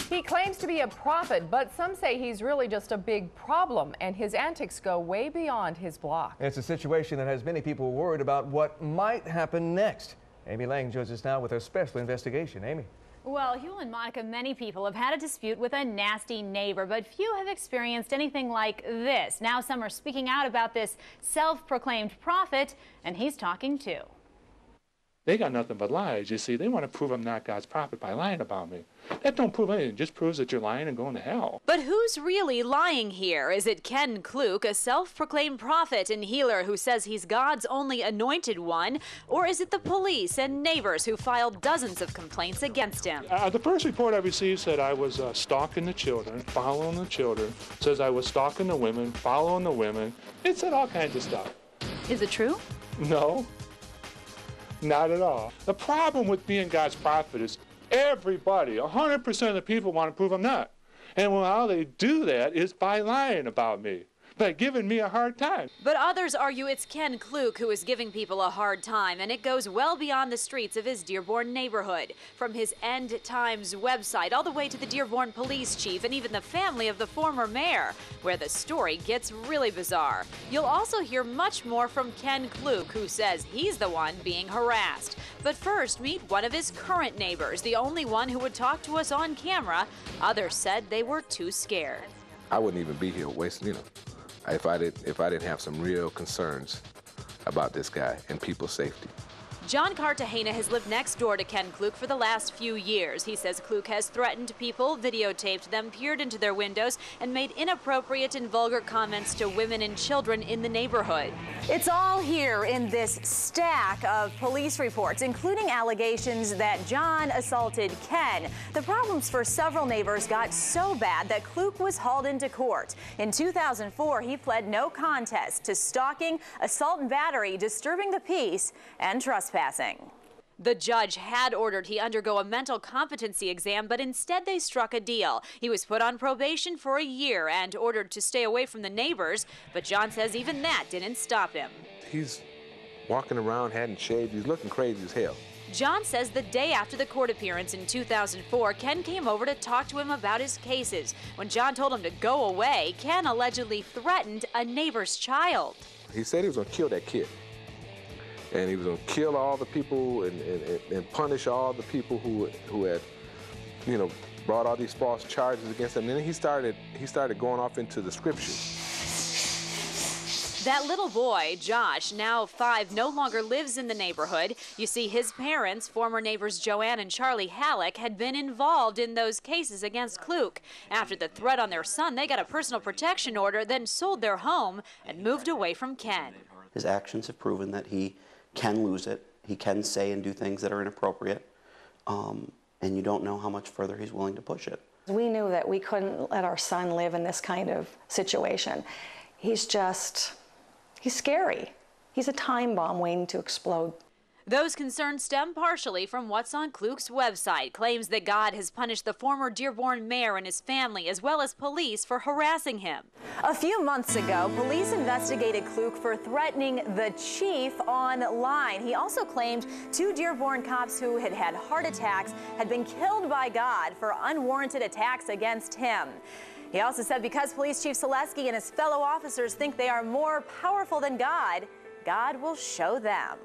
He claims to be a prophet, but some say he's really just a big problem, and his antics go way beyond his block. It's a situation that has many people worried about what might happen next. Amy Lang joins us now with her special investigation. Amy. Well, Hugh and Monica, many people have had a dispute with a nasty neighbor, but few have experienced anything like this. Now some are speaking out about this self-proclaimed prophet, and he's talking too. They got nothing but lies, you see. They want to prove I'm not God's prophet by lying about me. That don't prove anything. It just proves that you're lying and going to hell. But who's really lying here? Is it Ken Kluk, a self-proclaimed prophet and healer who says he's God's only anointed one? Or is it the police and neighbors who filed dozens of complaints against him? The first report I received said I was stalking the children, following the children. It says I was stalking the women, following the women. It said all kinds of stuff. Is it true? No. Not at all. The problem with being God's prophet is everybody, 100% of the people want to prove I'm not. And how they do that is by lying about me, by giving me a hard time. But others argue it's Ken Kluk who is giving people a hard time, and it goes well beyond the streets of his Dearborn neighborhood. From his End Times website all the way to the Dearborn police chief and even the family of the former mayor, where the story gets really bizarre. You'll also hear much more from Ken Kluk, who says he's the one being harassed. But first, meet one of his current neighbors, the only one who would talk to us on camera. Others said they were too scared. I wouldn't even be here wasting, if I didn't have some real concerns about this guy and people's safety. John Cartagena has lived next door to Ken Kluk for the last few years. He says Kluk has threatened people, videotaped them, peered into their windows, and made inappropriate and vulgar comments to women and children in the neighborhood. It's all here in this stack of police reports, including allegations that John assaulted Ken. The problems for several neighbors got so bad that Kluk was hauled into court. In 2004, he pled no contest to stalking, assault and battery, disturbing the peace, and trespassing. The judge had ordered he undergo a mental competency exam, but instead they struck a deal. He was put on probation for a year and ordered to stay away from the neighbors, but John says even that didn't stop him. He's walking around, hadn't shaved, he's looking crazy as hell. John says the day after the court appearance in 2004, Ken came over to talk to him about his cases. When John told him to go away, Ken allegedly threatened a neighbor's child. He said he was going to kill that kid. And he was going to kill all the people and punish all the people who had, brought all these false charges against him. And then he started going off into the scriptures. That little boy, Josh, now 5, no longer lives in the neighborhood. You see, his parents, former neighbors Joanne and Charlie Halleck, had been involved in those cases against Kluk. After the threat on their son, they got a personal protection order, then sold their home and moved away from Ken. His actions have proven that he can lose it. He can say and do things that are inappropriate, and you don't know how much further he's willing to push it. We knew that we couldn't let our son live in this kind of situation. He's scary. He's a time bomb waiting to explode. Those concerns stem partially from what's on Kluk's website. Claims that God has punished the former Dearborn mayor and his family, as well as police, for harassing him. A few months ago, police investigated Kluk for threatening the chief online. He also claimed 2 Dearborn cops who had had heart attacks had been killed by God for unwarranted attacks against him. He also said because Police Chief Selesky and his fellow officers think they are more powerful than God, God will show them.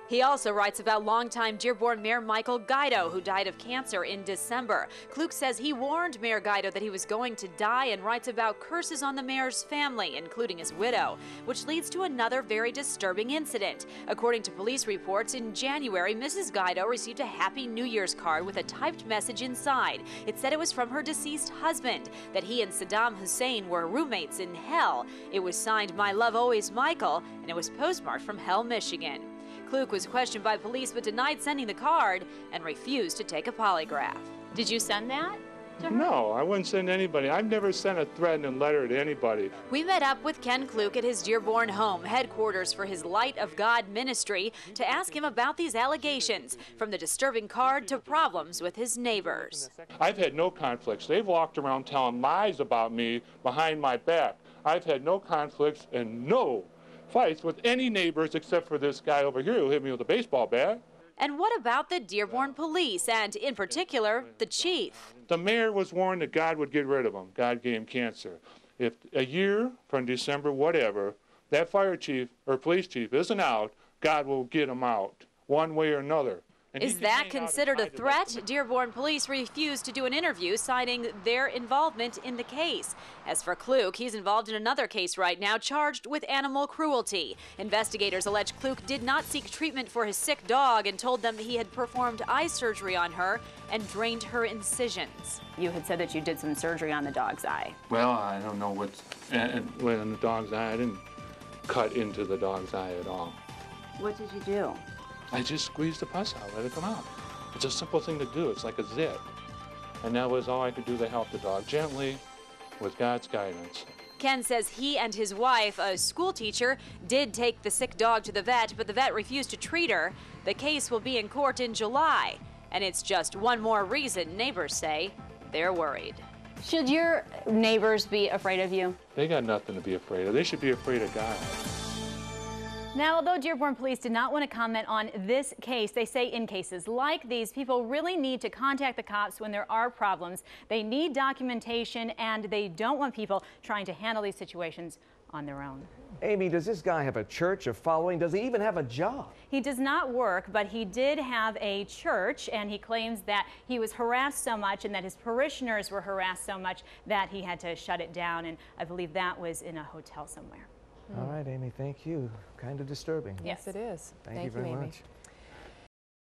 He also writes about longtime Dearborn Mayor Michael Guido, who died of cancer in December. Kluk says he warned Mayor Guido that he was going to die and writes about curses on the mayor's family, including his widow, which leads to another very disturbing incident. According to police reports, in January, Mrs. Guido received a Happy New Year's card with a typed message inside. It said it was from her deceased husband, that he and Saddam Hussein were roommates in hell. It was signed, "My love always, Michael," and it was postmarked from Hell, Michigan. Kluk was questioned by police but denied sending the card and refused to take a polygraph. Did you send that to her? No, I wouldn't send anybody. I've never sent a threatening letter to anybody. We met up with Ken Kluk at his Dearborn home, headquarters for his Light of God ministry, to ask him about these allegations, from the disturbing card to problems with his neighbors. I've had no conflicts. They've walked around telling lies about me behind my back. I've had no conflicts and no fights with any neighbors except for this guy over here who hit me with a baseball bat. And what about the Dearborn police and, in particular, the chief? The mayor was warned that God would get rid of him. God gave him cancer. If a year from December, whatever, that fire chief or police chief isn't out, God will get him out one way or another. And is that considered a threat? Dearborn police refused to do an interview, citing their involvement in the case. As for Kluke, he's involved in another case right now, charged with animal cruelty. Investigators allege Kluke did not seek treatment for his sick dog and told them he had performed eye surgery on her and drained her incisions. You had said that you did some surgery on the dog's eye. Well, I don't know what's in the dog's eye. I didn't cut into the dog's eye at all. What did you do? I just squeezed the pus out, let it come out. It's a simple thing to do. It's like a zit. And that was all I could do to help the dog, gently, with God's guidance. Ken says he and his wife, a school teacher, did take the sick dog to the vet, but the vet refused to treat her. The case will be in court in July. And it's just one more reason neighbors say they're worried. Should your neighbors be afraid of you? They got nothing to be afraid of. They should be afraid of God. Now, although Dearborn police did not want to comment on this case, they say in cases like these, people really need to contact the cops when there are problems. They need documentation, and they don't want people trying to handle these situations on their own. Amy, does this guy have a church, a following? Does he even have a job? He does not work, but he did have a church, and he claims that he was harassed so much and that his parishioners were harassed so much that he had to shut it down, and I believe that was in a hotel somewhere. All right, Amy, thank you. Kind of disturbing. Yes, it is. Thank you very much.